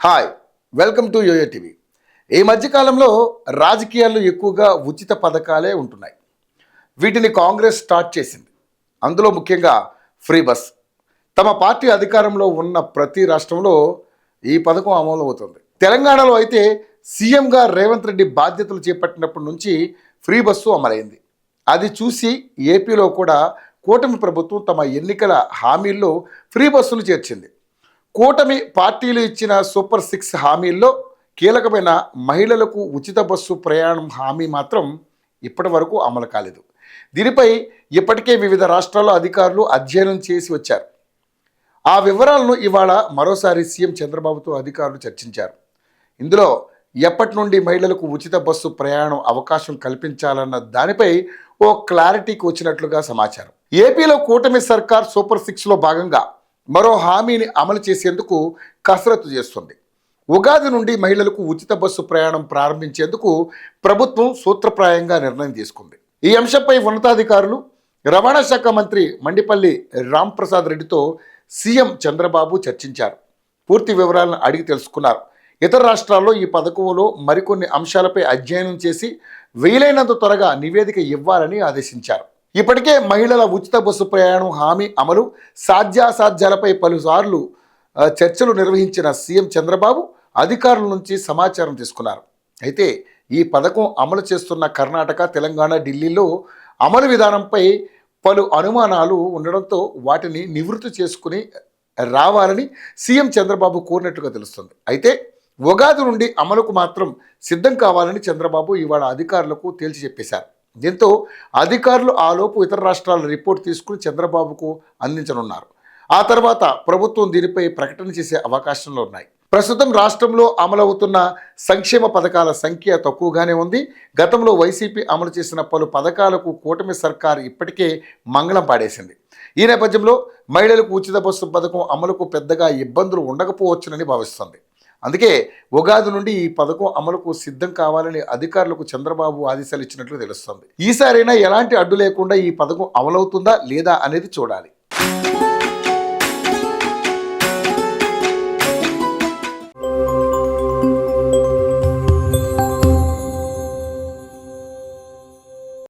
Hi, welcome to YoYo TV. ఈ మధ్యకాలంలో రాజకీయాల్లో ఎక్కువగా ఉచిత పథకాలే ఉంటున్నాయి. వీటిని కాంగ్రెస్ స్టార్ట్ చేసింది. అందులో ముఖ్యంగా ఫ్రీ బస్. తమ పార్టీ అధికారంలో ఉన్న ప్రతి రాష్ట్రంలో ఈ పథకం అమలు అవుతుంది. తెలంగాణలో అయితే సీఎంగా రేవంత్ రెడ్డి బాధ్యతలు చేపట్టినప్పటి నుంచి ఫ్రీ బస్సు అమలైంది. అది చూసి ఏపీలో కూడా కూటమి ప్రభుత్వం తమ ఎన్నికల హామీల్లో ఫ్రీ బస్సులు చేర్చింది. కూటమి పార్టీలు ఇచ్చిన సూపర్ 6 హామీల్లో కీలకమైన మహిళలకు ఉచిత బస్సు ప్రయాణం హామీ మాత్రం ఇప్పటి వరకు అమలు కాలేదు. దీనిపై ఇప్పటికే వివిధ రాష్ట్రాల్లో అధికారులు అధ్యయనం చేసి వచ్చారు. ఆ వివరాలను ఇవాళ మరోసారి సీఎం చంద్రబాబుతో అధికారులు చర్చించారు. ఇందులో ఎప్పటి నుండి మహిళలకు ఉచిత బస్సు ప్రయాణం అవకాశం కల్పించాలన్న దానిపై ఓ క్లారిటీకి వచ్చినట్లుగా సమాచారం. ఏపీలో కూటమి సర్కార్ సూపర్ 6లో భాగంగా మరో హామీని అమలు చేసేందుకు కసరత్తు చేస్తుంది. ఉగాది నుండి మహిళలకు ఉచిత బస్సు ప్రయాణం ప్రారంభించేందుకు ప్రభుత్వం సూత్రప్రాయంగా నిర్ణయం తీసుకుంది. ఈ అంశంపై ఉన్నతాధికారులు రవాణా శాఖ మంత్రి మండిపల్లి రాంప్రసాద్ రెడ్డితో సీఎం చంద్రబాబు చర్చించారు. పూర్తి వివరాలను అడిగి తెలుసుకున్నారు. ఇతర రాష్ట్రాల్లో ఈ పథకంలో మరికొన్ని అంశాలపై అధ్యయనం చేసి వీలైనంత త్వరగా నివేదిక ఇవ్వాలని ఆదేశించారు. ఇప్పటికే మహిళల ఉచిత బస్సు ప్రయాణం హామీ అమలు సాధ్యాసాధ్యాలపై పలుసార్లు చర్చలు నిర్వహించిన సీఎం చంద్రబాబు అధికారుల నుంచి సమాచారం తీసుకున్నారు. అయితే ఈ పథకం అమలు చేస్తున్న కర్ణాటక, తెలంగాణ, ఢిల్లీలో అమలు విధానంపై పలు అనుమానాలు ఉండడంతో వాటిని నివృత్తి చేసుకుని రావాలని సీఎం చంద్రబాబు కోరినట్లుగా తెలుస్తుంది. అయితే ఉగాది నుండి అమలుకు మాత్రం సిద్ధం కావాలని చంద్రబాబు ఇవాళ అధికారులకు తేల్చి చెప్పేశారు. దీంతో అధికారులు ఆలోపు ఇతర రాష్ట్రాల రిపోర్ట్ తీసుకుని చంద్రబాబుకు అందించనున్నారు. ఆ తర్వాత ప్రభుత్వం దీనిపై ప్రకటన చేసే అవకాశాలు ఉన్నాయి. ప్రస్తుతం రాష్ట్రంలో అమలవుతున్న సంక్షేమ పథకాల సంఖ్య తక్కువగానే ఉంది. గతంలో వైసీపీ అమలు చేసిన పలు పథకాలకు కూటమి సర్కారు ఇప్పటికే మంగళం పాడేసింది. ఈ నేపథ్యంలో మహిళలకు ఉచిత బస్సు పథకం అమలుకు పెద్దగా ఇబ్బందులు ఉండకపోవచ్చునని భావిస్తోంది. అందుకే ఉగాది నుండి ఈ పథకం అమలుకు సిద్ధం కావాలని అధికారులకు చంద్రబాబు ఆదేశాలు ఇచ్చినట్లు తెలుస్తోంది. ఈసారైనా ఎలాంటి అడ్డు లేకుండా ఈ పథకం అమలవుతుందా లేదా అనేది చూడాలి.